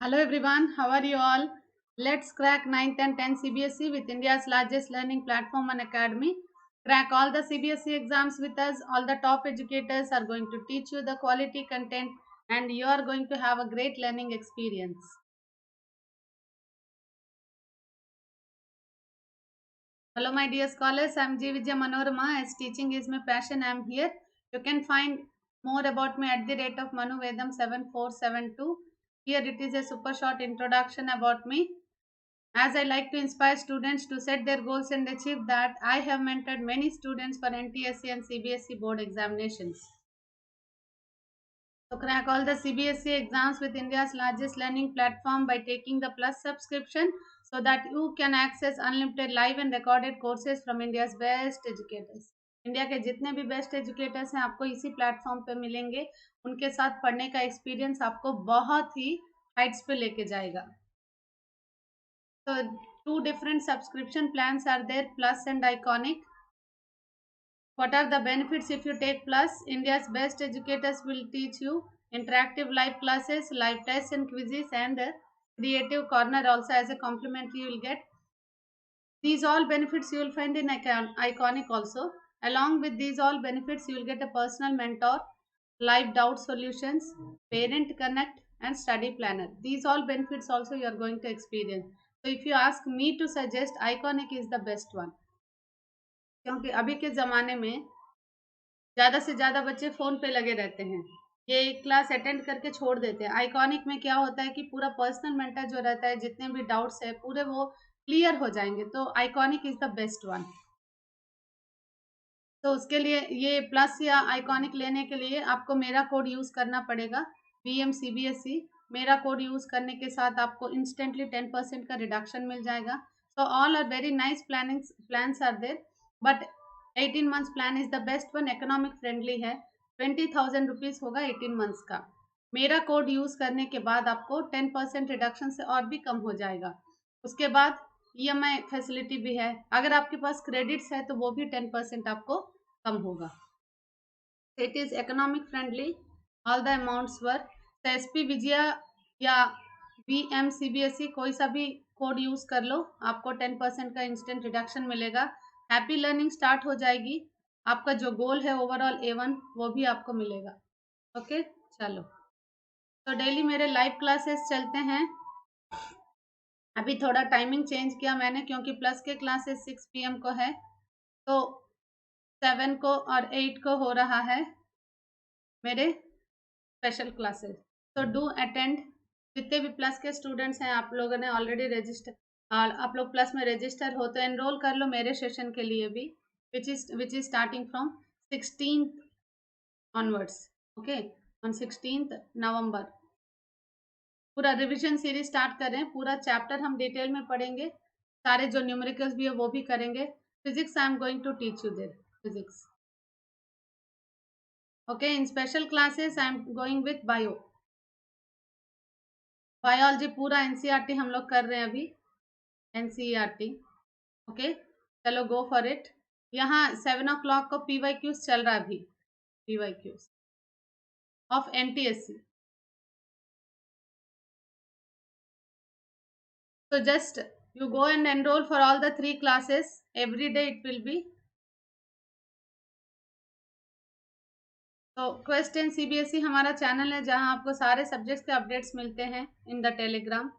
Hello everyone, how are you all? Let's crack 9th and 10th CBSE with India's largest learning platform and academy. Crack all the CBSE exams with us. All the top educators are going to teach you the quality content and you are going to have a great learning experience. Hello my dear scholars, I am G. Vijay Manorama. As teaching is my passion, I am here. You can find more about me at the rate of Manu Vedam 7472. Here it is a super short introduction about me. As I like to inspire students to set their goals and achieve that, I have mentored many students for NTSC and CBSE board examinations. So crack all the CBSE exams with India's largest learning platform by taking the Plus subscription so that you can access unlimited live and recorded courses from India's best educators. India के जितने भी best educators हैं आपको इसी platform पे मिलेंगे. उनके साथ पढ़ने का एक्सपीरियंस आपको बहुत ही हाइट्स पे लेके जाएगा. So two different subscription plans are there, Plus and Iconic. What are the benefits if you take Plus? India's best educators will teach you interactive live classes, live tests and quizzes, and creative corner also as a complimentary you will get. These all benefits you will find in Iconic also. Along with these all benefits, you will get a personal mentor, live doubt solutions, parent connect, and study planner. These all benefits also you are going to experience. So if you ask me to suggest, Iconic is the best one. क्योंकि अभी के ज़माने में ज़्यादा से ज़्यादा बच्चे phone पे लगे रहते हैं. ये एक क्लास अटेंड करके छोड़ देते हैं. आइकॉनिक में क्या होता है कि पूरा पर्सनल मेंटर जो रहता है, जितने भी डाउट्स है पूरे वो क्लियर हो जाएंगे. तो iconic is the best one. तो उसके लिए ये प्लस या आइकॉनिक लेने के लिए आपको मेरा कोड यूज़ करना पड़ेगा, VMCBSE. मेरा कोड यूज़ करने के साथ आपको इंस्टेंटली 10% का रिडक्शन मिल जाएगा. So all are very nice plans are there, but 18 months plan is the best one. Economic friendly है. 20,000 रुपीज़ होगा 18 मंथ्स का. मेरा कोड यूज़ करने के बाद आपको 10% रिडक्शन से और भी कम हो जाएगा. उसके बाद EMI फैसिलिटी भी है. अगर आपके पास क्रेडिट्स है तो वो भी 10% आपको कम होगा. It is economic friendly. All the amounts were SP Vijaya या VMCBSE कोई सा भी कोड यूज कर लो, आपको 10% का इंस्टेंट रिडक्शन मिलेगा. हैप्पी लर्निंग स्टार्ट हो जाएगी. आपका जो गोल है ओवरऑल A1 वो भी आपको मिलेगा. ओके चलो, तो डेली मेरे लाइव क्लासेस चलते हैं. अभी थोड़ा टाइमिंग चेंज किया मैंने क्योंकि प्लस के क्लासेस 6 PM को है, तो 7 को और 8 को हो रहा है मेरे स्पेशल क्लासेस. तो डू अटेंड. जितने भी प्लस के स्टूडेंट्स हैं, आप लोगों ने ऑलरेडी रजिस्टर, आप लोग प्लस में रजिस्टर हो तो एनरोल कर लो मेरे सेशन के लिए भी, which is starting from 16th onwards. Okay, on 16th नवंबर पूरा रिवीजन सीरीज स्टार्ट कर रहे हैं. पूरा चैप्टर हम डिटेल में पढ़ेंगे. सारे जो न्यूमेरिकल्स भी है वो भी करेंगे. Physics I am going to teach you there physics. Okay, in special classes I am going with biology पूरा NCERT हम लोग कर रहे हैं अभी. NCERT. ओके चलो, गो फॉर इट. यहाँ 7 o'clock को PYQs चल रहा है अभी. PYQs of NTSC. So just you go and enroll for all the 3 classes. Every day it will be. तो क्वेश्चन CBSE हमारा चैनल है जहाँ आपको सारे सब्जेक्ट्स के अपडेट्स मिलते हैं in the Telegram.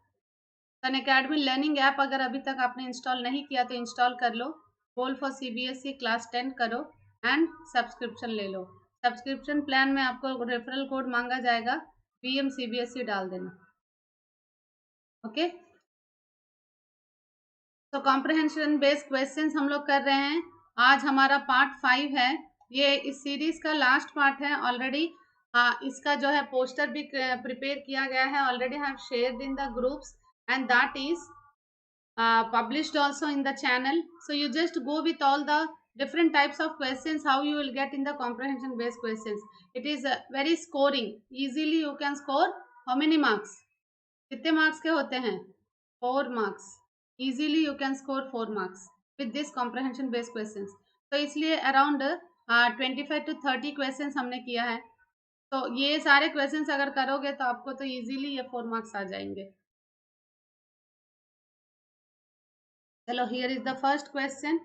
Sun Academy learning app अगर अभी तक आपने इंस्टॉल नहीं किया तो इंस्टॉल कर लो. गोल फॉर CBSE क्लास 10 करो एंड सब्सक्रिप्शन ले लो. सब्सक्रिप्शन प्लान में आपको रेफरल कोड मांगा जाएगा, VMCBSE डाल देना. ओके, तो कॉम्प्रहेंशन बेस्ड क्वेश्चंस हम लोग कर रहे हैं. आज हमारा पार्ट 5 है. ये इस सीरीज का लास्ट पार्ट है ऑलरेडी. इसका जो है पोस्टर भी प्रिपेयर किया गया है already. Have shared in the groups and that is published also in the channel. So you just go with all the different types of questions how you will get in the comprehension based questions. It is very scoring. Easily you can score how many marks? कितने marks के होते हैं? 4 marks. Easily you can score 4 marks with this comprehension based questions. तो इसलिए around 25 to 30 questions हमने किया है. तो ये सारे क्वेश्चंस अगर करोगे तो आपको तो इजीली ये 4 मार्क्स आ जाएंगे। चलो, here is the first question.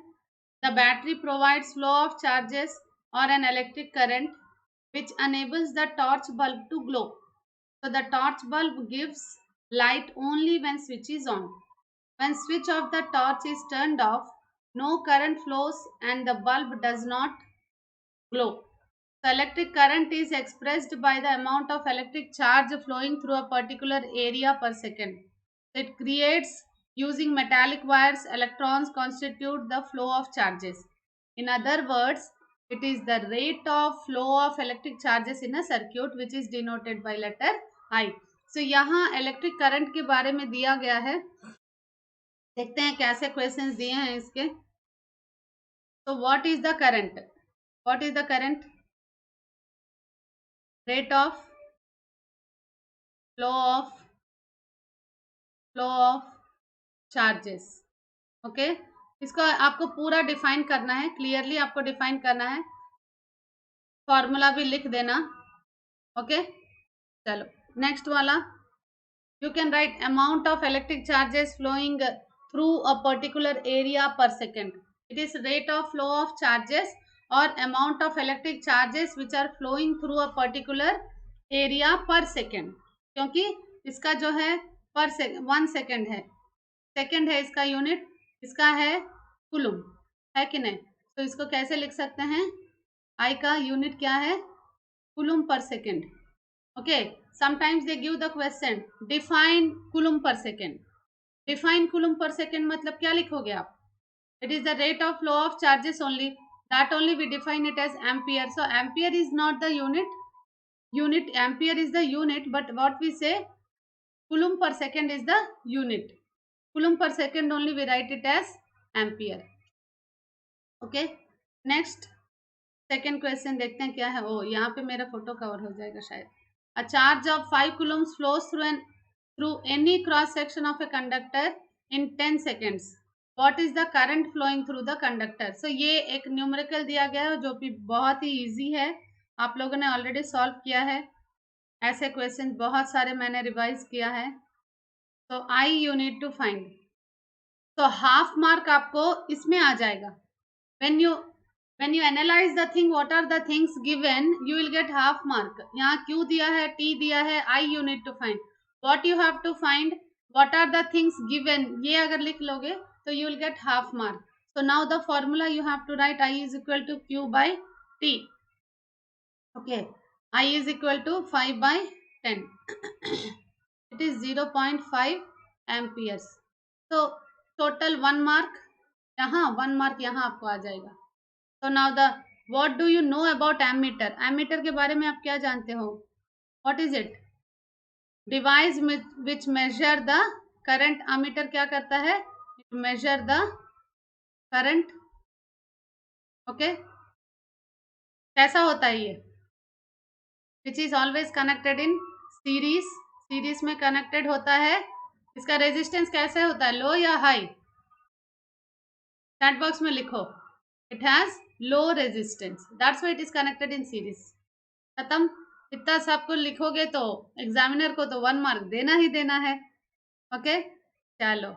The battery provides flow of charges और an electric current which enables the torch bulb to glow. So the torch bulb gives light only when switch is on. When switch of the torch is turned off, no current flows and the bulb does not glow. So electric current is expressed by the amount of electric charge flowing through a particular area per second. It creates using metallic wires. Electrons constitute the flow of charges. In other words, it is the rate of flow of electric charges in a circuit which is denoted by letter I. So यहाँ electric current के बारे में दिया गया है। देखते हैं कैसे क्वेश्चंस दिए हैं इसके। तो what is the current? What is the current? Rate of flow of charges. Okay, इसको आपको पूरा डिफाइन करना है, क्लियरली आपको डिफाइन करना है, फॉर्मूला भी लिख देना। ओके, चलो नेक्स्ट वाला। You can write amount of electric charges flowing through a particular area per second. It is rate of flow of charges और amount of electric charges which are flowing through a particular area per second, क्योंकि इसका जो है पर 1 second है, second है इसका unit, इसका है कुलुम, है कि नहीं? तो इसको कैसे लिख सकते हैं? आई का यूनिट क्या है? Coulomb per second. Okay, sometimes they give the question define coulomb per second. Define coulomb per second मतलब क्या लिखोगे आप? It is the rate of flow of charges only, that only we define it as ampere. So ampere is not the unit ampere is the unit, but what we say coulomb per second is the unit. Coulomb per second only we write it as ampere. Okay, next second question देखते हैं क्या है। ओ, यहाँ पे मेरा photo cover हो जाएगा शायद। A charge of 5 coulombs flows through any cross section of a conductor in 10 seconds. What is the current flowing through the conductor? So ये एक न्यूमेरिकल दिया गया है जो कि बहुत ही इजी है, आप लोगों ने ऑलरेडी सॉल्व किया है। ऐसे क्वेश्चन बहुत सारे मैंने रिवाइज किया है। तो आई यू नीड टू फाइंड। तो हाफ मार्क आपको इसमें आ जाएगा। when you analyze the thing, what are the things given, you will get half mark. यहाँ Q दिया है, T दिया है, I you need to find. What you have to find, what are the things given, ये अगर लिख लोगे तो you will get half mark. So now the formula you have to write I is equal to Q by T. Okay, I is equal to 5 by 10. It is 0.5 amperes. So total 1 mark यहाँ, 1 mark यहाँ आपको आ जाएगा। So now the what do you know about ammeter? Ammeter के बारे में आप क्या जानते हो? What is it? Device which measure the current. ammeter क्या करता है? It measure the current. Okay, कैसा होता है ये? Which is always connected in series. Series में कनेक्टेड होता है। इसका रेजिस्टेंस कैसे होता है, लो या हाई? चैट बॉक्स में लिखो। It has low resistance, that's why it is connected in series. खत्म। इतना सबको लिखोगे तो एग्जामिनर को तो 1 मार्क देना ही देना है। ओके, चलो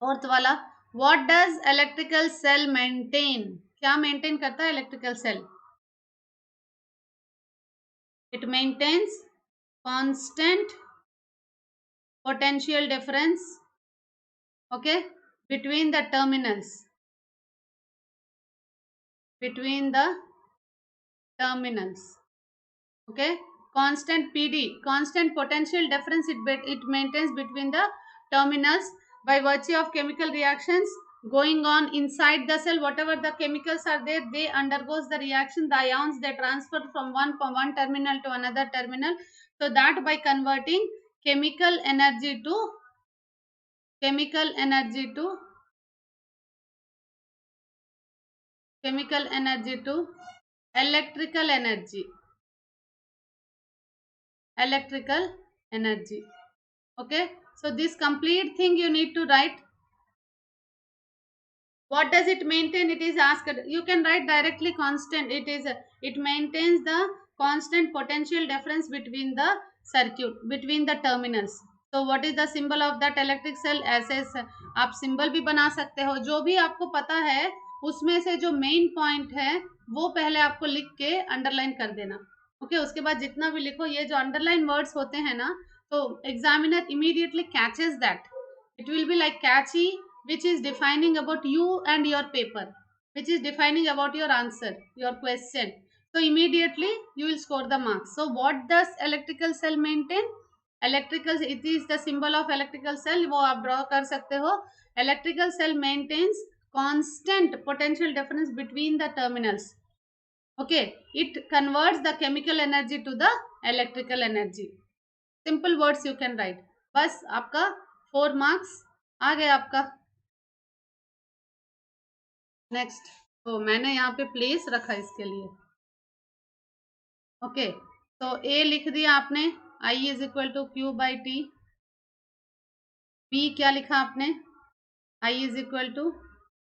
फोर्थ वाला। What does electrical cell maintain? क्या मेंटेन करता है electrical cell? It maintains constant potential difference, okay, between the terminals, okay, constant PD, constant potential difference it maintains between the terminals by virtue of chemical reactions going on inside the cell. Whatever the chemicals are there, they undergoes the reaction, the ions they transfer from one terminal to another terminal, so that by converting chemical energy to electrical energy. Okay, so this complete thing you need to write. What does it maintain? It is asked. You can write directly constant. It maintains the constant potential difference between the circuit, between the terminals. So what is the symbol of that electric cell? ऐसे आप symbol भी बना सकते हो. जो भी आपको पता है उसमें से जो मेन पॉइंट है वो पहले आपको लिख के अंडरलाइन कर देना. ओके, उसके बाद जितना भी लिखो, ये जो अंडरलाइन वर्ड्स होते हैं ना, तो examiner immediately catches that. It will be like catchy which is defining about you and your paper, which is defining about your answer, your question. So immediately you will score the marks. So what does electrical cell maintain? Electrical, it is the symbol of electrical cell, वो आप draw कर सकते हो. Electrical cell maintains constant potential difference between the terminals. Okay, it converts the chemical energy to the electrical energy. Simple words you can write. बस आपका 4 marks आ गया आपका. Next, तो मैंने यहाँ पे प्लेस रखा इसके लिए. ओके, तो ए लिख दिया आपने, I is equal to Q by T. B क्या लिखा आपने, I is equal to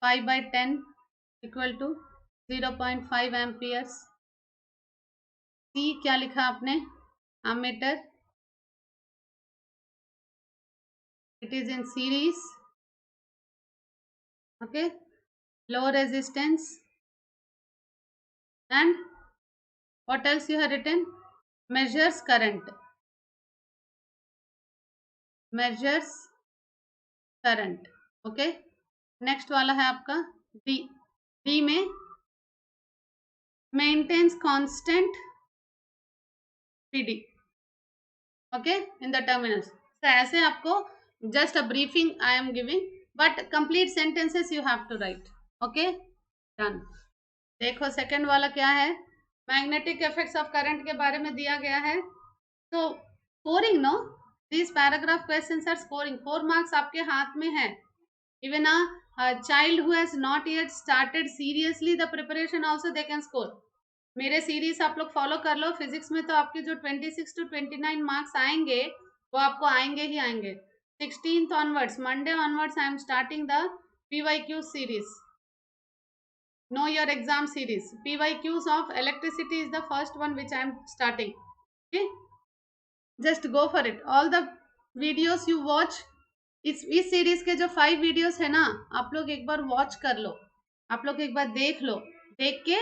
5/10 equal to 0.5 amperes. C क्या लिखा आपने, ammeter, it is in series. Okay, low resistance, and what else you have written, measures current, measures current. okay, next वाला है आपका D. D में maintains constant PD. okay, in the terminals. so ऐसे आपको just a briefing I am giving, but complete sentences you have to write. Okay, done. देखो second वाला क्या है, मैग्नेटिक इफेक्ट्स ऑफ करंट के बारे में दिया गया है. तो scoring, no, this paragraph questions are scoring. 4 marks आपके हाथ में है. Even a child who has not yet started seriously the preparation also they can score. मेरे सीरीज आप लोग फॉलो कर लो. फिजिक्स में तो आपके जो 26 to 29 मार्क्स आएंगे वो आपको आएंगे ही आएंगे. 16th onwards, Monday onwards, I am starting the PYQ series. Know your exam series. PYQs of electricity is the first one which I am starting. Okay, just go for it. All the videos you watch, इस series के जो 5 videos है ना, आप लोग एक बार watch कर लो, आप लोग एक बार देख लो, देख के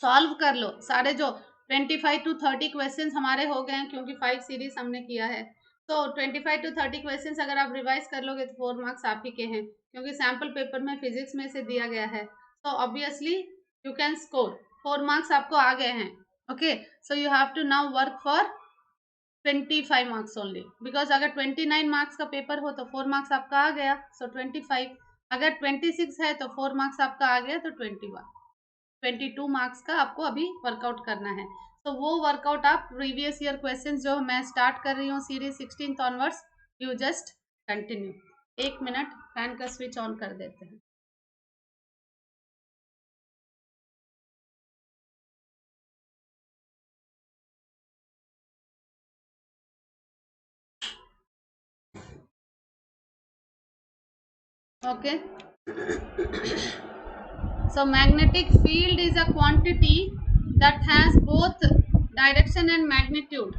सॉल्व कर लो. सारे जो 25 to 30 क्वेश्चंस हमारे हो गए हैं, क्योंकि 5 सीरीज हमने किया है. तो 25 to 30 क्वेश्चंस अगर आप रिवाइज कर लोगे तो 4 मार्क्स आप ही के हैं, क्योंकि सैम्पल पेपर में फिजिक्स में से दिया गया है. So obviously you can score 4 marks आपको आ गए हैं. Okay, so you have to now work for 25 marks only, because अगर 29 marks का पेपर हो तो 4 marks आपका आ गया, so 25. अगर 26 है तो 4 marks आपका आ गया, तो 22 marks का आपको अभी वर्कआउट करना है. तो वो वर्कआउट आप प्रीवियस ईयर क्वेश्चंस जो मैं स्टार्ट कर रही हूँ series 16th onwards, you just continue. 1 minute, fan का स्विच ऑन कर देते हैं. Okay, so magnetic field is a quantity that has both direction and magnitude.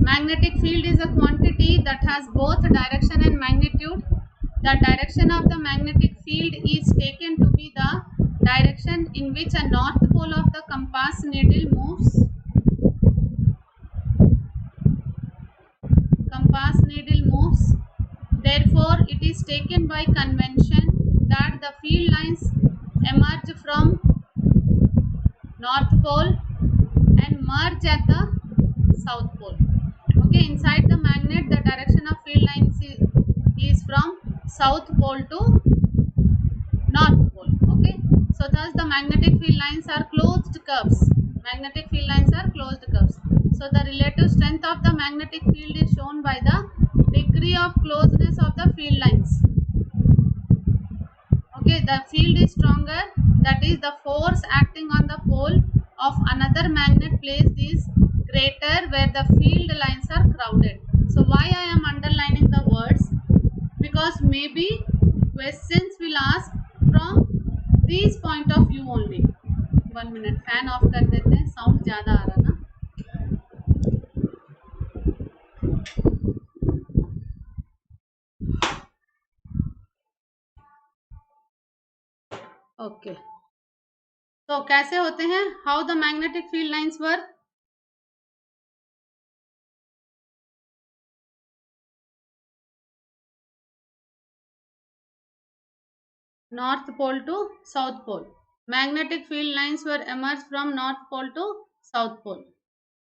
Magnetic field is a quantity that has both direction and magnitude. The direction of the magnetic field is taken to be the direction in which a north pole of the compass needle moves. Compass needle moves. Therefore, it is taken by convention that the field lines emerge from north pole and merge at the south pole. Okay, inside the magnet, the direction of field lines is from south pole to north pole. Okay, so thus the magnetic field lines are closed curves. Magnetic field lines are closed curves. So the relative strength of the magnetic field is shown by the degree of closeness of the field lines. Okay, the field is stronger, that is the force acting on the pole of another magnet plays is crater where the field lines are crowded. So why I am underlining the words? Because maybe questions will ask from this point of view only. 1 minute, fan of कर देते हैं, sound ज़्यादा आ रहा ना. Okay, तो कैसे होते हैं? How the magnetic field lines work? North pole to south pole. Magnetic field lines were emerged from north pole to south pole,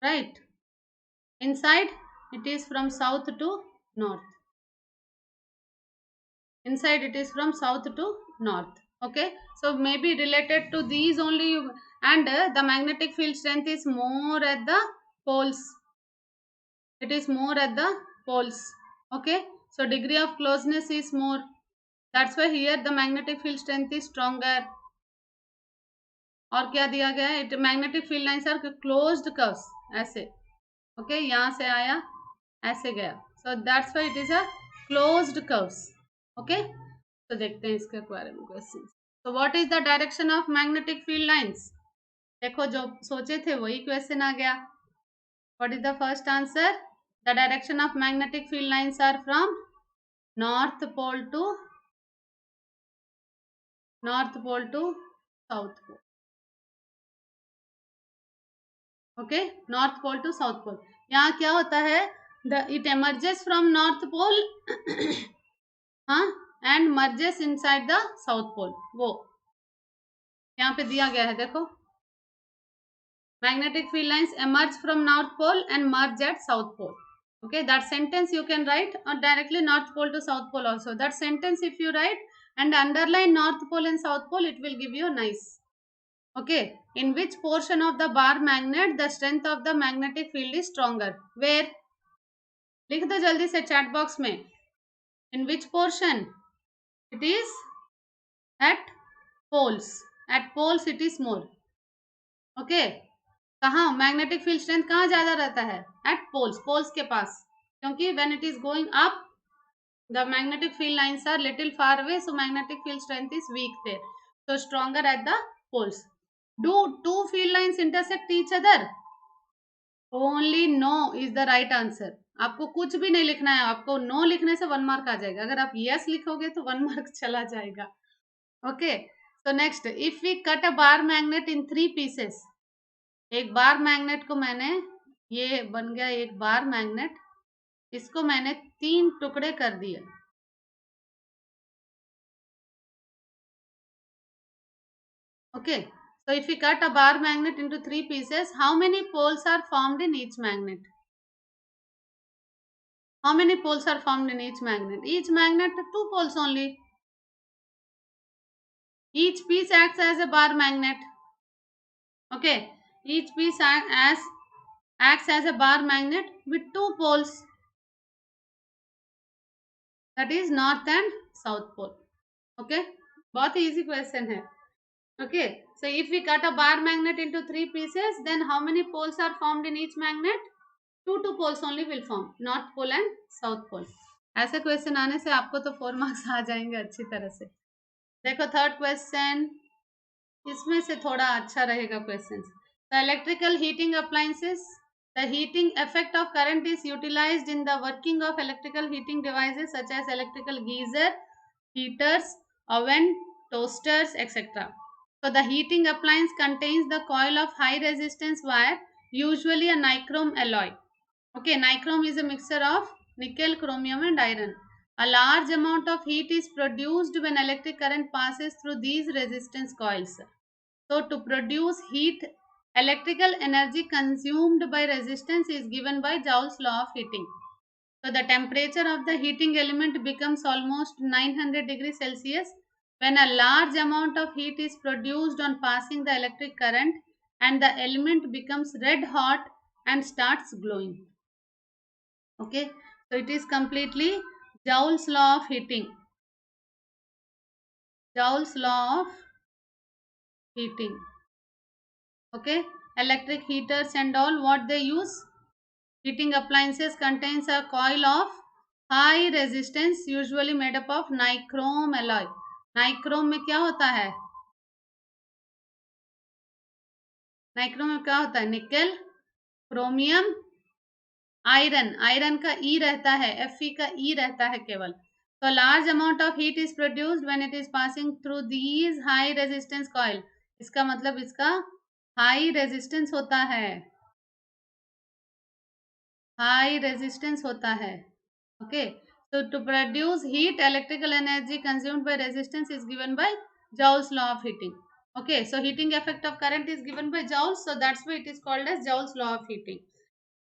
right? Inside it is from south to north. Inside it is from south to north. Okay, so maybe related to these only. And the magnetic field strength is more at the poles. It is more at the poles. Okay, so degree of closeness is more. That's why here the magnetic field strength is stronger. और क्या दिया गया है? It magnetic field lines are closed curves, ऐसे. Okay, यहाँ से आया, ऐसे गया. So that's why it is a closed curves. Okay, तो देखते हैं इसके बारे में क्वेश्चन. तो what is the direction of magnetic field lines? देखो, जो सोचे थे वही क्वेश्चन आ गया. What is the first answer? The direction of magnetic field lines are from north pole to south pole. Okay, north pole to south pole. यहाँ क्या होता है? It emerges from north pole हाँ, and merges inside the south pole. वो यहाँ पे दिया गया है, देखो. Magnetic field lines emerge from north pole and merge at south pole. Okay, that sentence you can write or directly north pole to south pole also. That sentence if you write and underline north pole and south pole, it will give you nice. Okay, in which portion of the bar magnet the strength of the magnetic field is stronger? Where? लिख दो जल्दी से chat box में. In which portion? It is at poles. At poles it is more. Okay, कहाँ magnetic field strength कहाँ ज्यादा रहता है? एट पोल्स, पोल्स के पास. क्योंकि when it is going up the magnetic field lines are little far away, so magnetic field strength is weak there, so stronger at the poles. Do two field lines intersect each other? Only no is the right answer. आपको कुछ भी नहीं लिखना है. आपको no लिखने से 1 mark आ जाएगा. अगर आप यस लिखोगे तो 1 मार्क चला जाएगा. Okay, so next, if we cut a bar magnet in 3 pieces. एक बार मैग्नेट को मैंने, ये बन गया एक बार मैग्नेट, इसको मैंने 3 टुकड़े कर दिए. Okay, so if we cut a bar magnet into 3 pieces, how many poles are formed in each magnet? How many poles are formed in each magnet? Each magnet 2 poles only. Each piece acts as a bar magnet. Okay, each piece acts as a bar magnet with 2 poles. That is north and south pole. Okay, बहुत easy question है. Okay, so if we cut a bar magnet into 3 pieces, then how many poles are formed in each magnet? 2 poles only will form, north pole and south pole. ऐसे question आने से आपको तो 4 marks आ जाएंगे अच्छी तरह से. देखो थर्ड क्वेश्चन, इसमें से थोड़ा अच्छा रहेगा question. The electrical heating appliances, the heating effect of current is utilized in the working of electrical heating devices such as electrical geyser, heaters, oven, toasters, etc. So the heating appliance contains the coil of high resistance wire, usually a nichrome alloy. Okay, nichrome is a mixture of nickel, chromium and iron. A large amount of heat is produced when electric current passes through these resistance coils. So to produce heat, electrical energy consumed by resistance is given by Joule's law of heating. So the temperature of the heating element becomes almost 900 degrees Celsius when a large amount of heat is produced on passing the electric current and the element becomes red hot and starts glowing. Okay, so it is completely Joule's law of heating. Joule's law of heating. Okay, electric heaters and all, what they use? Heating appliances contains a coil of high resistance usually made up of nichrome alloy. Nichrome में क्या होता है? Nichrome में क्या होता है? निकल, chromium, iron. Iron का ई रहता है, Fe का ई रहता है केवल. So large amount of heat is produced when it is passing through these high resistance coil. इसका मतलब इसका हाई रेजिस्टेंस होता है, हाई रेजिस्टेंस होता है. Okay, so to produce heat, electrical energy consumed by resistance is given by Joule's law of heating. Okay, so heating effect of current is given by joules, so that's why it is called as Joule's law of heating.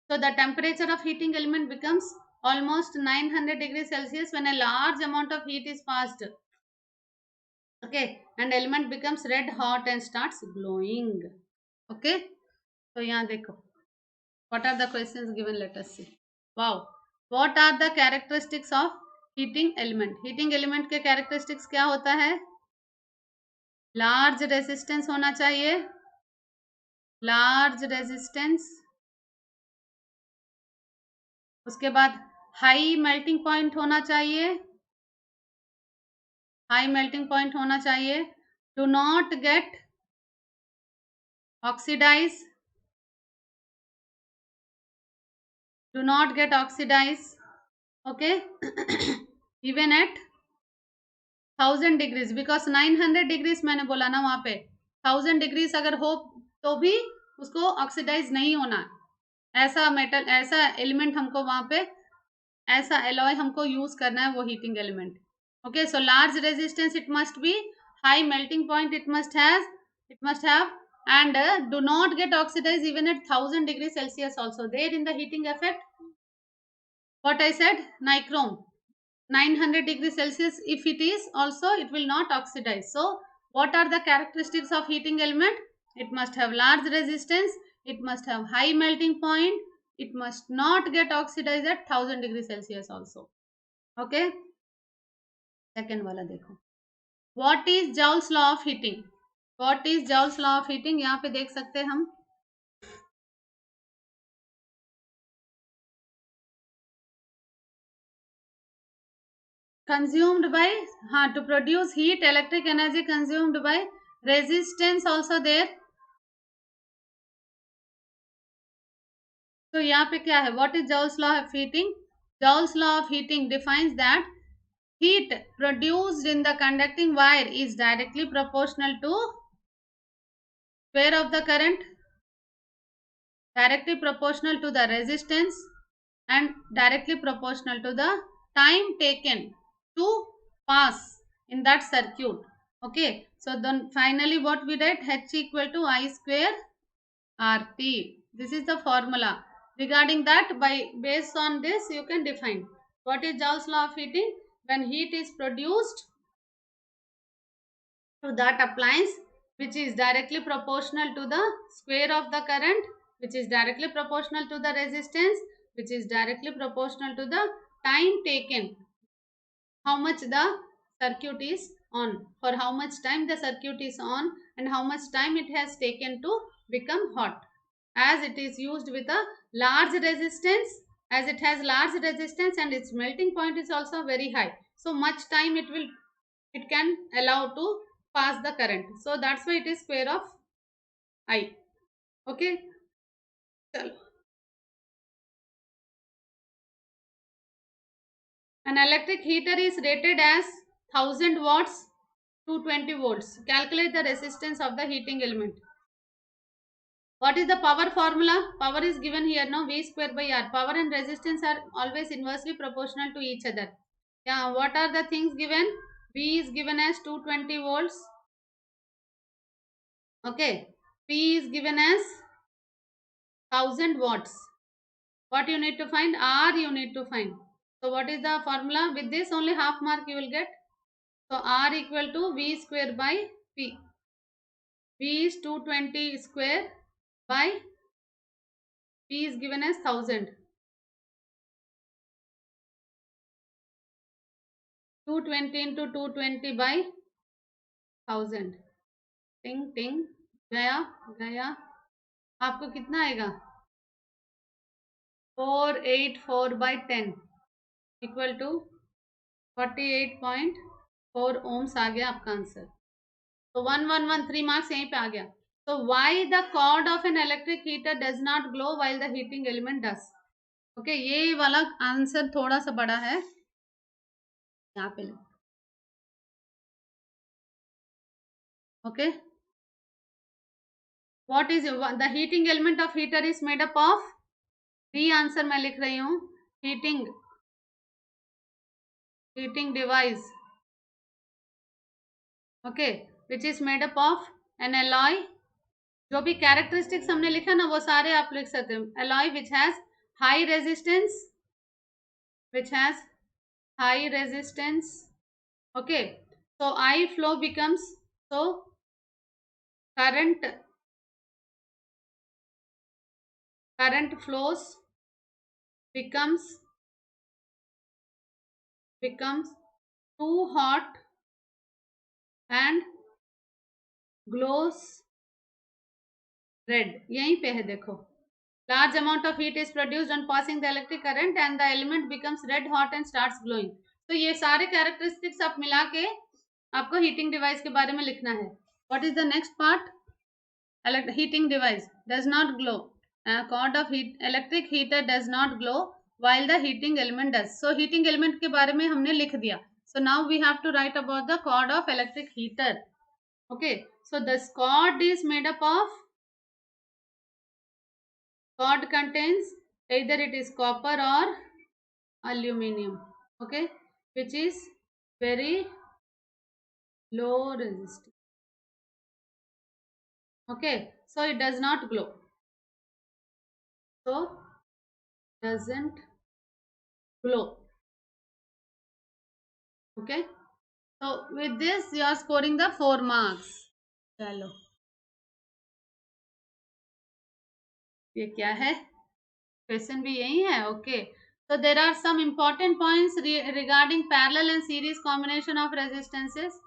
So the temperature of heating element becomes almost 900 degrees Celsius when a large amount of heat is passed. Okay, and element becomes red hot and starts glowing. Okay, so यहाँ देखो, what are the questions given? Let us see. Wow, what are the characteristics of heating element? Heating element के characteristics क्या होता है? Large resistance होना चाहिए, large resistance. उसके बाद हाई मेल्टिंग पॉइंट होना चाहिए, हाई मेल्टिंग पॉइंट होना चाहिए. Do not get oxidise, do not get oxidise. Okay, even at 1000 degrees, because 900 degrees मैंने बोला ना, वहां पे 1000 डिग्रीज अगर हो तो भी उसको ऑक्सीडाइज नहीं होना. ऐसा मेटल, ऐसा एलिमेंट हमको वहां पे, ऐसा एलॉय हमको यूज करना है, वो heating element. Okay, so large resistance it must be, high melting point it must have, and do not get oxidized even at 1000 degrees Celsius also. There in the heating effect, what I said, nichrome, 900 degrees Celsius if it is also, it will not oxidize. So what are the characteristics of heating element? It must have large resistance, it must have high melting point, it must not get oxidized at 1000 degrees Celsius also. Okay, second वाला देखो, what is Joule's law of heating? What is Joule's law of heating? यहाँ पे देख सकते हैं हम, consumed by, हाँ, to produce heat, electric energy consumed by resistance also there. तो यहाँ पे क्या है, what is Joule's law of heating? Joule's law of heating defines that heat produced in the conducting wire is directly proportional to square of the current, directly proportional to the resistance, and directly proportional to the time taken to pass in that circuit. Okay, so then finally what we write, H equal to I square RT. This is the formula. Regarding that, by based on this you can define what is Joule's law of heating. When heat is produced to that appliance which is directly proportional to the square of the current, which is directly proportional to the resistance, which is directly proportional to the time taken, how much the circuit is on, for how much time the circuit is on, and how much time it has taken to become hot. As it is used with a large resistance, as it has large resistance and its melting point is also very high, so much time it can allow to pass the current. So that's why it is square of I. Okay, chalo. An electric heater is rated as 1000 watts, 220 volts. Calculate the resistance of the heating element. What is the power formula? Power is given here now, V square by R. Power and resistance are always inversely proportional to each other. Yeah, what are the things given? V is given as 220 volts. Okay, P is given as 1000 watts. What you need to find? R you need to find. So what is the formula? With this only half mark you will get. So R equal to V square by P. V is 220 square by P is given as 1000. 220 into 220 by 1000. Ting ting. Gaya. आपको कितना आएगा 484/10 equal to 48.4 ohms आ गया आपका answer. तो 1113 marks यहीं पे आ गया। तो why the cord of an electric heater does not glow while the heating element does. Okay, ये वाला आंसर थोड़ा सा बड़ा है, यहाँ पे okay. What is the heating element of heater is made up of, the answer मैं लिख रही हूँ, heating device, okay, which is made up of an alloy. जो भी कैरेक्टरिस्टिक्स हमने लिखा ना वो सारे आप लिख सकते हो। Alloy which has high resistance, which has high resistance, okay, so I flow becomes, so current flows becomes too hot and glows red, यहीं पे है देखो। Large amount of heat is produced on passing the electric current and the element becomes red hot and starts glowing। तो ये सारे characteristics आप मिला के आपको हीटिंग डिवाइस के बारे में लिखना है। What is the next part? heating device does not glow. A cord of electric heater does not glow while the heating element does. So heating element के बारे में हमने लिख दिया. So now we have to write about the cord of electric heater. Okay. So this cord is made up of, cord contains either it is copper or aluminum. Okay. Which is very low resistance. Okay. So it does not glow. So doesn't glow. Okay. So with this you are scoring the 4 marks. चलो ये क्या है, question भी यही है। Okay, so there are some important points regarding parallel and series combination of resistances.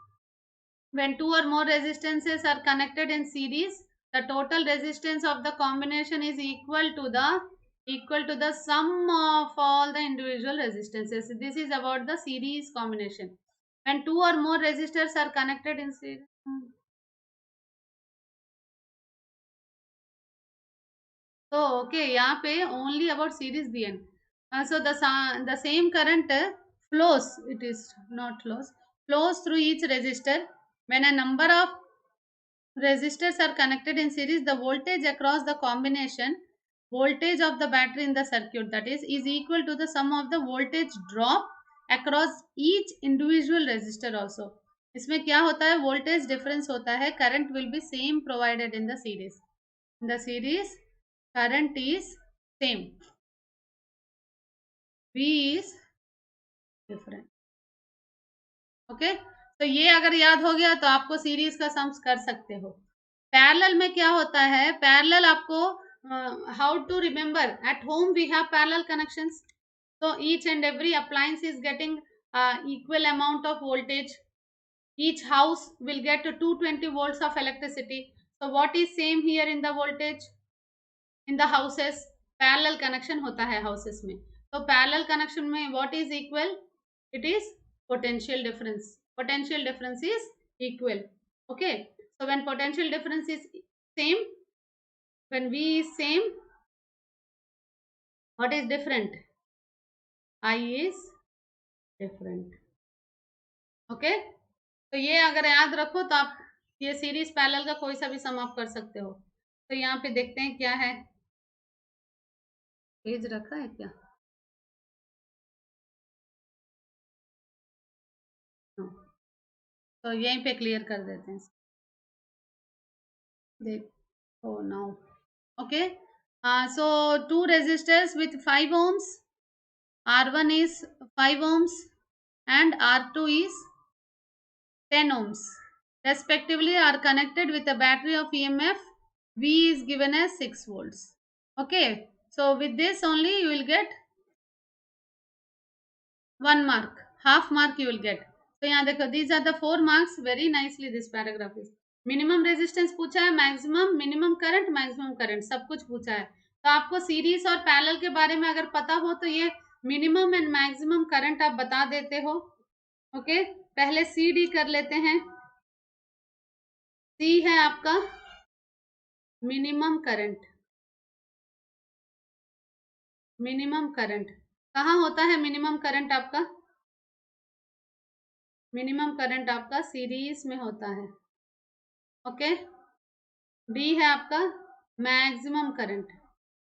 When two or more resistances are connected in series, the total resistance of the combination is equal to the sum of all the individual resistances. This is about the series combination. When two or more resistors are connected in series, तो okay यहाँ पे only about series then. So the same current flows, it is not flows through each resistor. When a number of resistors are connected in series, the voltage across the combination voltage of the battery in the circuit, that is equal to the sum of the voltage drop across each individual resistor also. इसमें क्या होता है, voltage difference होता है, current will be same provided in the series. In the series current is same, V is different. Okay, तो ये अगर याद हो गया तो आपको सीरीज का सम्स कर सकते हो। पैरेलल में क्या होता है, पैरेलल आपको how to remember, at home we have parallel connections, so each and every appliance is getting equal amount of voltage. Each house will get 220 volts of electricity. So what is same here in the voltage in the houses? Parallel connection होता है houses में। तो parallel connection में what is equal? It is potential difference. Potential difference is equal. Okay. So when potential difference is same, when V is same, what is different? I is different. Okay. तो ये अगर याद रखो तो आप ये series parallel का कोई सा भी सम आप कर सकते हो। तो यहाँ पे देखते हैं क्या है, पेज रखा है क्या? तो यहीं पे क्लियर कर देते हैं, देखो now. Okay, so two resistors with 5 ohms, R1 is 5 ohms and R2 is 10 ohms respectively, are connected with a battery of EMF V is given as 6 volts. Okay, so with this only you will get 1 mark, half mark you will get. So यहाँ देखो, these are the 4 marks, very nicely this paragraph is. Minimum resistance पूछा है, maximum, minimum current, maximum current, सब कुछ पूछा है। तो आपको सीरीज और पैरेलल के बारे में अगर पता हो तो ये मिनिमम एंड मैक्सिमम करंट आप बता देते हो। ओके, पहले सी डी कर लेते हैं। सी है आपका मिनिमम करंट। मिनिमम करंट कहाँ होता है? मिनिमम करंट आपका, मिनिमम करंट आपका सीरीज में होता है। ओके, डी है आपका मैक्सिमम करंट।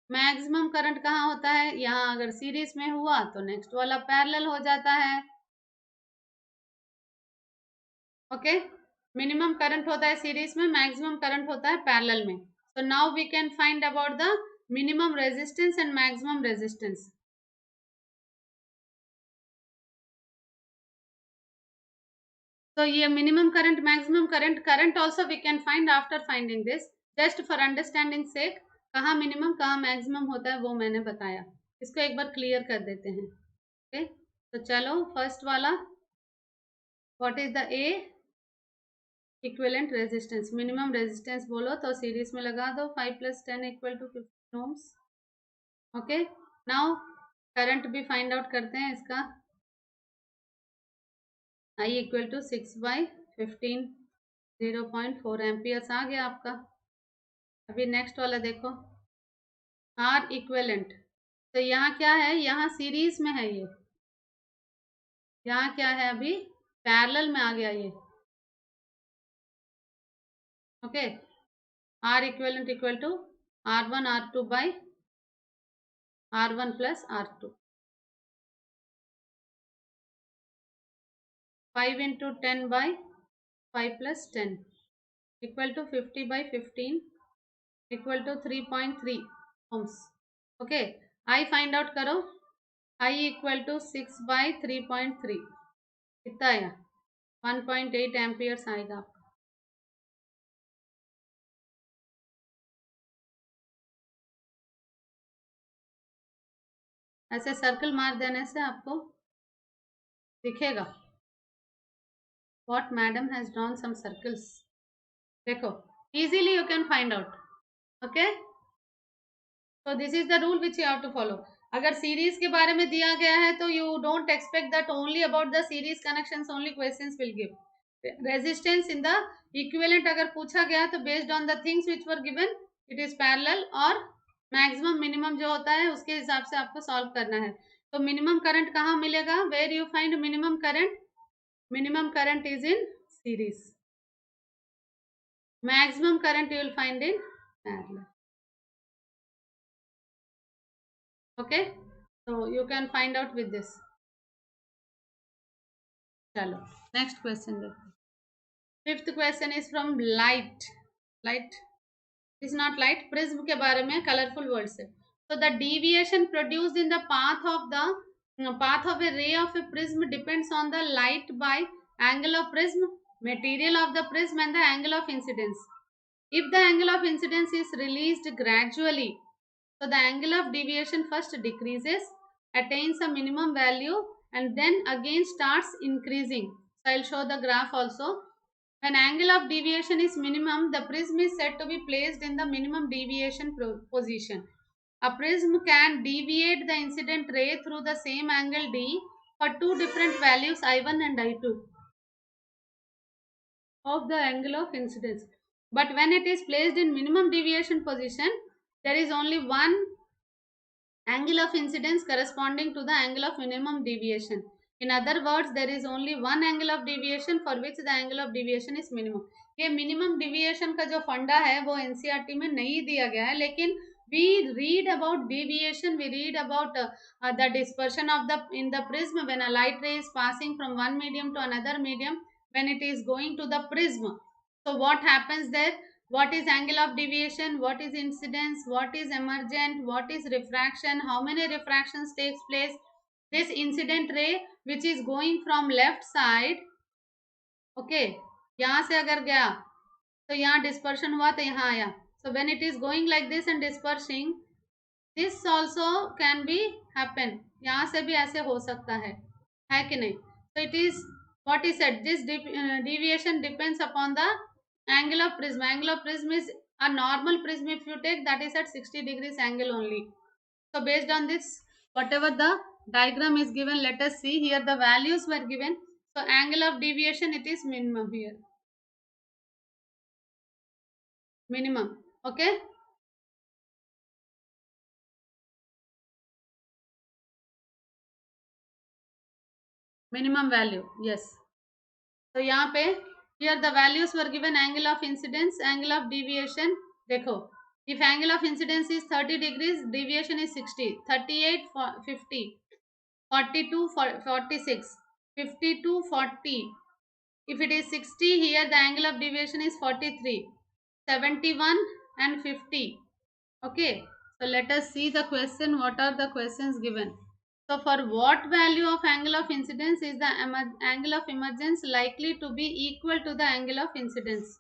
मैक्सिमम करंट कहाँ होता है? यहाँ अगर सीरीज में हुआ तो नेक्स्ट वाला पैरेलल हो जाता है। ओके, मिनिमम करंट होता है सीरीज में, मैक्सिमम करंट होता है पैरेलल में। So now we can find about the minimum resistance and maximum resistance. So ये minimum current, maximum current, current also we can find after finding this. Just for understanding sake, कहाँ minimum कहाँ maximum होता है वो मैंने बताया। इसको एक बार clear कर देते हैं। ओके, तो चलो फर्स्ट वाला, what is the A? Equivalent resistance. Minimum resistance बोलो तो सीरीज में लगा दो 5 + 10 = 15 ohms। ओके, नाउ करंट भी फाइंड आउट करते हैं इसका। I = 6/15, 0.4 एम्पियर्स आ गया आपका। अभी नेक्स्ट वाला देखो, आर इक्विवेलेंट। तो यहाँ क्या है? यहाँ सीरीज में है ये, यहाँ क्या है? अभी पैरेलल में आ गया ये। Okay, R equivalent = R1 R2/R1 + R2, 5 × 10/5 + 10 = 50/15 = 3.3 ohms। Okay, I find out करो। I = 6/3.3 कितना आया? 1.8 एम्पियर्स आएगा आपका। ऐसे सर्कल मार देने से आपको दिखेगा। What madam has drawn some circles. देखो, easily you can find out. Okay, so this is the rule which you have to follow. अगर सीरीज के बारे में दिया गया है तो you don't expect that only about the series connections only questions will give. Resistance in the equivalent अगर पूछा गया तो based on the things which were given it is parallel और मैक्सिमम मिनिमम जो होता है उसके हिसाब से आपको सॉल्व करना है। तो मिनिमम करंट कहाँ मिलेगा? Where you find minimum current? Minimum current is in series, maximum current you will find in parallel. Okay, so you can find out with this. चलो next question देखो। Fifth question is from light is not light, prism के बारे में colorful words है। So the deviation produced in the path of a ray of a prism depends on the light by angle of prism, material of the prism and the angle of incidence. If the angle of incidence is released gradually, so the angle of deviation first decreases, attains a minimum value and then again starts increasing. So I will show the graph also. When angle of deviation is minimum, the prism is said to be placed in the minimum deviation position. A prism can deviate the incident ray through the same angle d for two different values I1 and I2 of the angle of incidence. But when it is placed in minimum deviation position, there is only one angle of incidence corresponding to the angle of minimum deviation. In other words, there is only one angle of deviation for which the angle of deviation is minimum. ये minimum deviation का जो फंडा है वो NCERT में नहीं दिया गया है, लेकिन we read about deviation, we read about the dispersion of in the prism when a light ray is passing from one medium to another medium, when it is going to the prism. So what happens there? What is angle of deviation, what is incidence, what is emergent, what is refraction, how many refractions takes place. This incident ray which is going from left side, okay, यहाँ से अगर गया तो यहाँ dispersion हुआ तो यहाँ आया. So when it is going like this and dispersing, this also can be happen, यहाँ से भी ऐसे हो सकता है कि नहीं. So it is what is said, this deviation depends upon the Angle of prism. Angle of prism is a normal prism. If you take, that is at 60 degrees angle only. So based on this, whatever the diagram is given, let us see here the values were given. So angle of deviation, it is minimum here. Minimum. Okay. Minimum value. Yes. तो यहाँ पे here the values were given. Angle of incidence, angle of deviation. देखो, if angle of incidence is 30 degrees, deviation is 60, 38, 50, 42, 46, 52, 40. If it is 60, here the angle of deviation is 43, 71 and 50. Okay, so let us see the question. What are the questions given? So for what value of angle of incidence is the angle of emergence likely to be equal to the angle of incidence?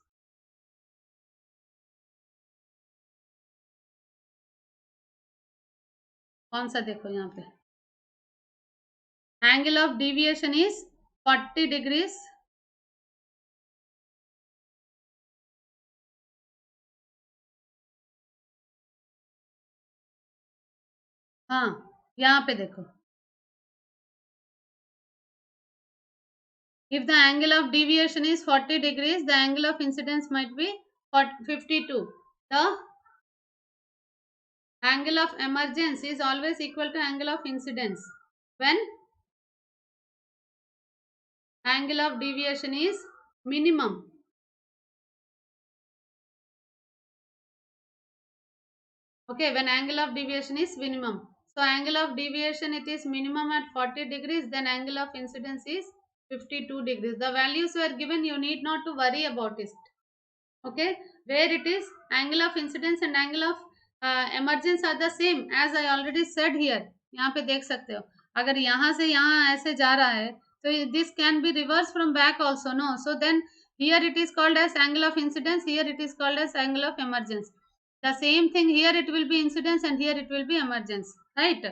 कौन सा देखो यहाँ पे, angle of deviation is 40 degrees. हाँ, यहाँ पे देखो, if the angle of deviation is 40 degrees, the angle of incidence might be 52. The angle of emergence is always equal to angle of incidence when angle of deviation is minimum. Okay, when angle of deviation is minimum. So angle of deviation, it is minimum at 40 degrees, then angle of incidence is 52 degrees. The values were given, you need not to worry about it. Okay, where it is angle of incidence and angle of emergence are the same as I already said here. यहाँ पे देख सकते हो, अगर यहाँ से यहाँ ऐसे जा रहा है तो this can be reversed from back also, no? So then here it is called as angle of incidence, here it is called as angle of emergence. The same thing here, it will be incidence and here it will be emergence, right?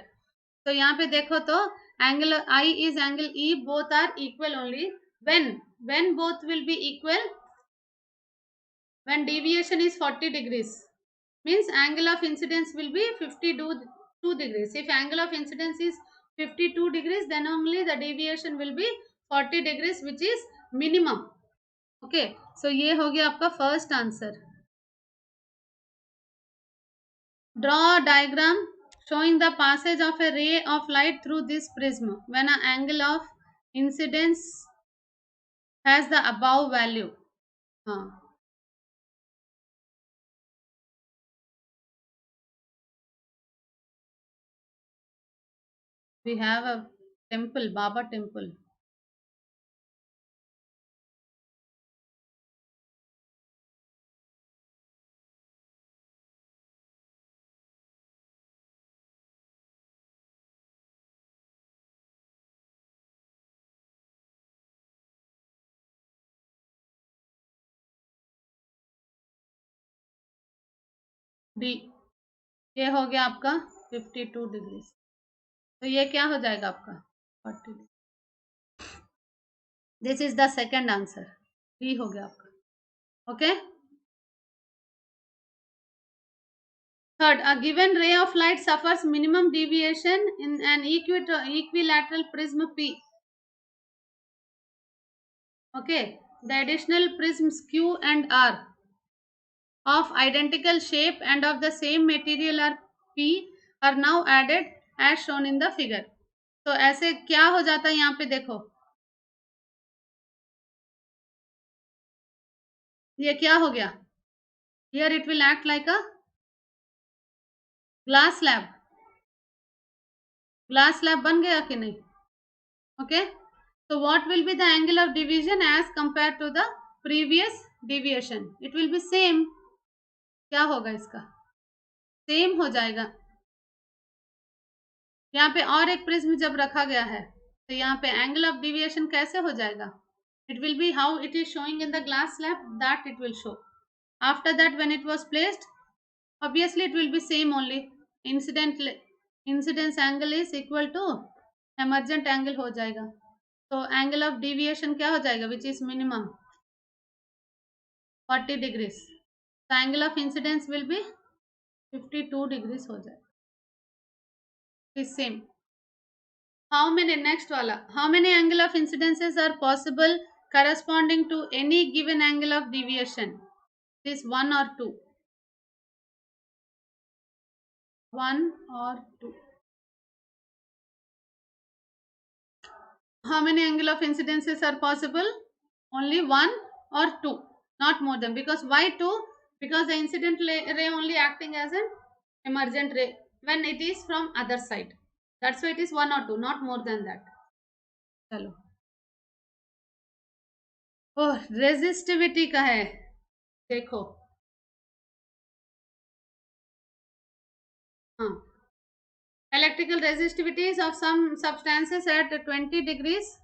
So यहाँ पे देखो तो angle I is angle E, both are equal only. When both will be equal, when deviation is 40 degrees, means angle of incidence will be 52 degrees. If angle of incidence is 52 degrees, then only the deviation will be 40 degrees, which is minimum. Okay, so ये हो गया आपका first answer. Draw a diagram showing the passage of a ray of light through this prism when an angle of incidence has the above value. हाँ, we have a temple, Baba temple. D, ये हो गया आपका 52 degree. तो ये क्या हो जाएगा आपका 40. This is the second answer. D हो गया आपका. Okay. Third, a given ray of light suffers minimum deviation in an equilateral prism P. Okay, the additional prisms Q and R of identical shape and of the same material are P are now added as shown in the figure. तो ऐसे क्या हो जाता है यहाँ पे देखो, ये क्या हो गया, here it will act like a glass slab. Glass slab बन गया कि नहीं. Okay, so what will be the angle of division as compared to the previous deviation? It will be same. क्या होगा इसका, सेम हो जाएगा. यहाँ पे और एक प्रिज्म जब रखा गया है तो यहाँ पे एंगल ऑफ डिविएशन कैसे हो जाएगा, it will be how it is showing in the glass slab, that it will show. After that, when it was placed, obviously it will be same only. Incidence angle is equal to emergent angle हो जाएगा. तो angle of deviation क्या हो जाएगा, which is minimum. 40 degrees. The angle of incidence will be 52 degrees हो जाए. Is same. How many, next वाला, how many angle of incidences are possible corresponding to any given angle of deviation? This one or two? One or two? How many angle of incidences are possible? Only one or two, not more than. Because why two? Because the incident ray only acting as an emergent ray when it is from other side. That's why it is one or two, not more than that. चलो, ओह resistivity का है, देखो. हाँ, electrical resistivities of some substances at 20 degrees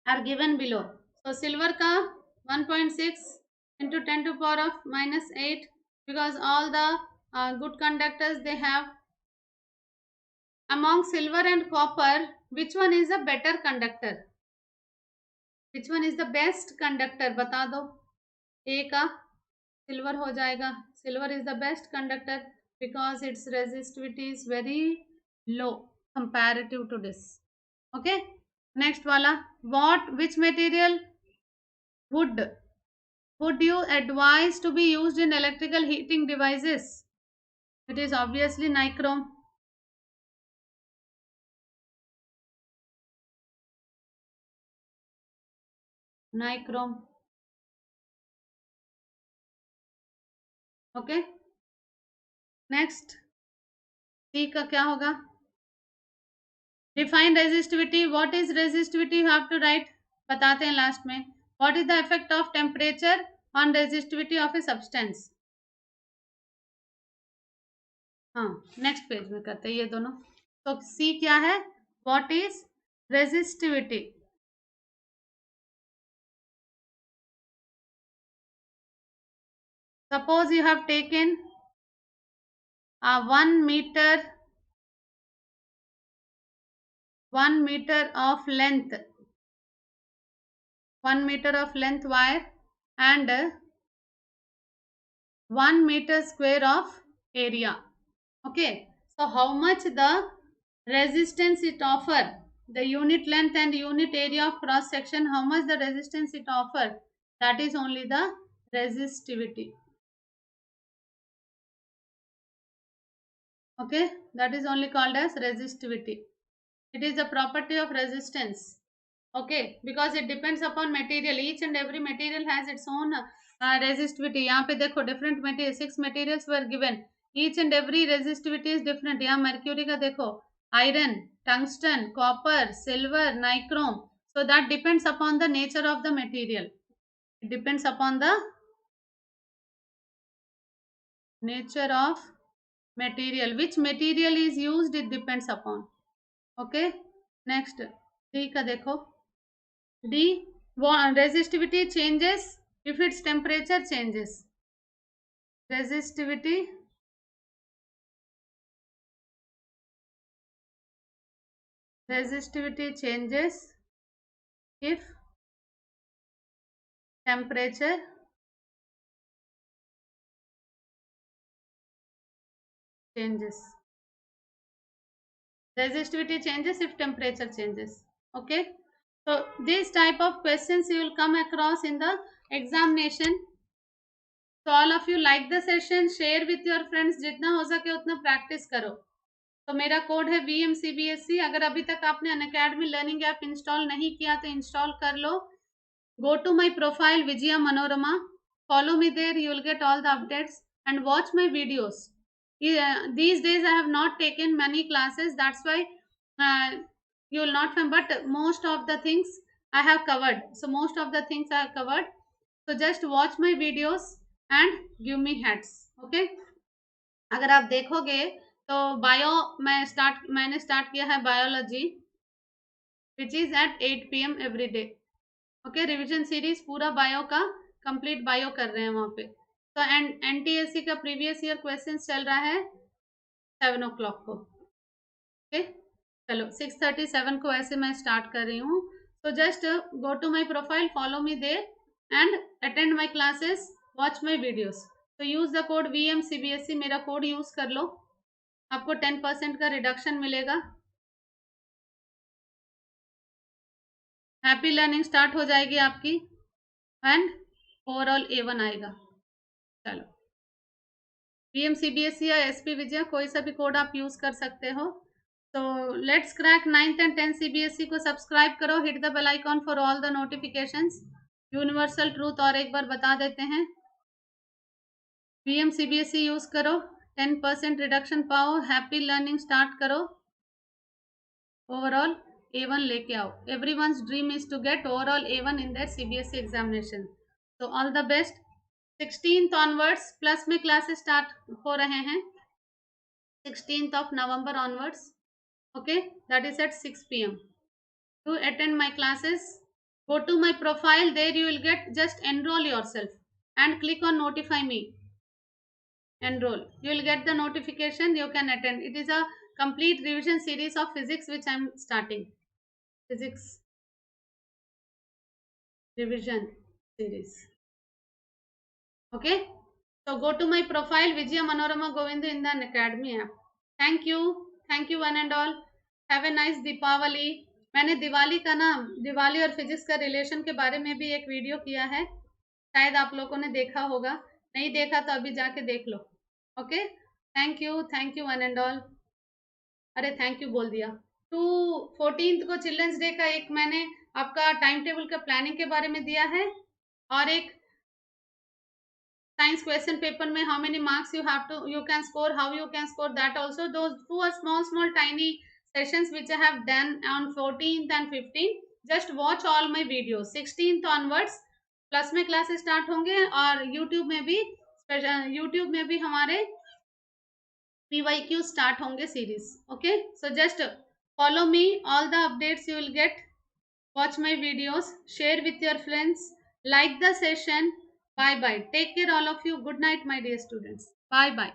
are given below. So silver का 1.6 into 10 to power of minus 8, because all the good conductors they have. Among silver and copper, which one is a better conductor? Which one is the best conductor? बता दो. A का silver हो जाएगा. Silver is the best conductor because its resistivity is very low comparative to this. Okay. Next वाला, which material would you advise to be used in electrical heating devices? It is obviously nichrome. Nichrome. Okay. Next, C का क्या होगा? Define resistivity. What is resistivity? You have to write. बताते हैं last में. What is the effect of temperature on resistivity of a substance? हाँ, next page में करते हैं ये दोनों. तो सी क्या है? What is resistivity? Suppose you have taken a 1 meter of length, 1 meter of length wire and 1 meter square of area. Okay, so how much the resistance it offer, the unit length and unit area of cross section, how much the resistance it offer, that is only the resistivity. Okay, that is only called as resistivity. It is the property of resistance. Okay, because it depends upon material. Each and every material has its own resistivity. यहाँ पे देखो different material, 6 materials were given. Each and every resistivity is different. यहाँ mercury का देखो, iron, tungsten, copper, silver, nichrome. So that depends upon the nature of the material. It depends upon the nature of material. Which material is used, it depends upon. Okay, next D का देखो. D, resistivity changes if its temperature changes. Resistivity changes if temperature changes. Resistivity changes if temperature changes. Okay, so this type of questions you will come across in the examination. So all of you like the session, share with your friends. जितना हो सके उतना practice करो. तो मेरा code है VMCBSC. अगर अभी तक आपने अनअकैडमी लर्निंग ऐप इंस्टॉल नहीं किया तो इंस्टॉल कर लो. Go to my profile Vijaya Manorama. Follow me there. You will get all the updates and watch my videos. These days I have not taken many classes. That's why you will not find. But most of the things I have covered. So most of the things I have covered. So just watch my videos and give me hats. Okay. अगर आप देखोगे तो bio मैंने start किया है biology, which is at 8 PM every day. Okay, revision series पूरा bio का complete bio कर रहे हैं वहाँ पे. तो NTSC का प्रीवियस ईयर क्वेश्चन चल रहा है 7 o'clock को. ओके, चलो 6:37 को ऐसे मैं स्टार्ट कर रही हूँ. तो just go to my profile, follow me there and attend my classes, watch my videos. तो यूज द कोड VMCBSE, मेरा कोड यूज कर लो, आपको 10% का रिडक्शन मिलेगा। हैप्पी लर्निंग स्टार्ट हो जाएगी आपकी एंड ओवरऑल A1 आएगा। चलो, VMCBSE या SP विजया कोई सा भी कोड आप यूज कर सकते हो। तो let's crack 9th and 10th CBSE को सब्सक्राइब करो, hit the bell icon for all the notifications. Universal truth और एक बार बता देते हैं, VMCBSE यूज करो, 10% रिडक्शन पाओ, हैप्पी लर्निंग स्टार्ट करो, ओवरऑल A1 लेके आओ। Everyone's dream is to get overall A1 in their CBSE examination. तो all the best. 16th onwards plus में क्लासेस स्टार्ट हो रहे हैं, 16th of November onwards, okay, that is at 6 p.m. to attend my classes, go to my profile, there you will get, just enroll yourself and click on notify me, enroll, you will get the notification, you can attend. It is a complete revision series of physics which I am starting, physics revision series, okay. So go to my profile Vijaya Manorama Govindu in the Academy app. Thank you one and all, have a nice Deepavali. मैंने दिवाली का ना, दिवाली और physics का relation के बारे में भी एक वीडियो किया है, शायद आप लोगों ने देखा होगा, नहीं देखा तो अभी जाके देख लो, okay. Thank you one and all. अरे थैंक यू बोल दिया। 14th को चिल्ड्रंस डे का एक मैंने आपका टाइम टेबल का प्लानिंग के बारे में दिया है, और एक साइंस क्वेश्चन पेपर में how many marks you can score, how you can score that also. Those two are small tiny sessions which I have done on 14th and 15th. just watch all my videos। 16th onwards plus में classes start होंगे, और YouTube में भी हमारे PYQ start होंगे series, okay. So just follow me, all the updates you will get, watch my videos, share with your friends, like the session। Bye bye, take care all of you, good night my dear students, bye bye।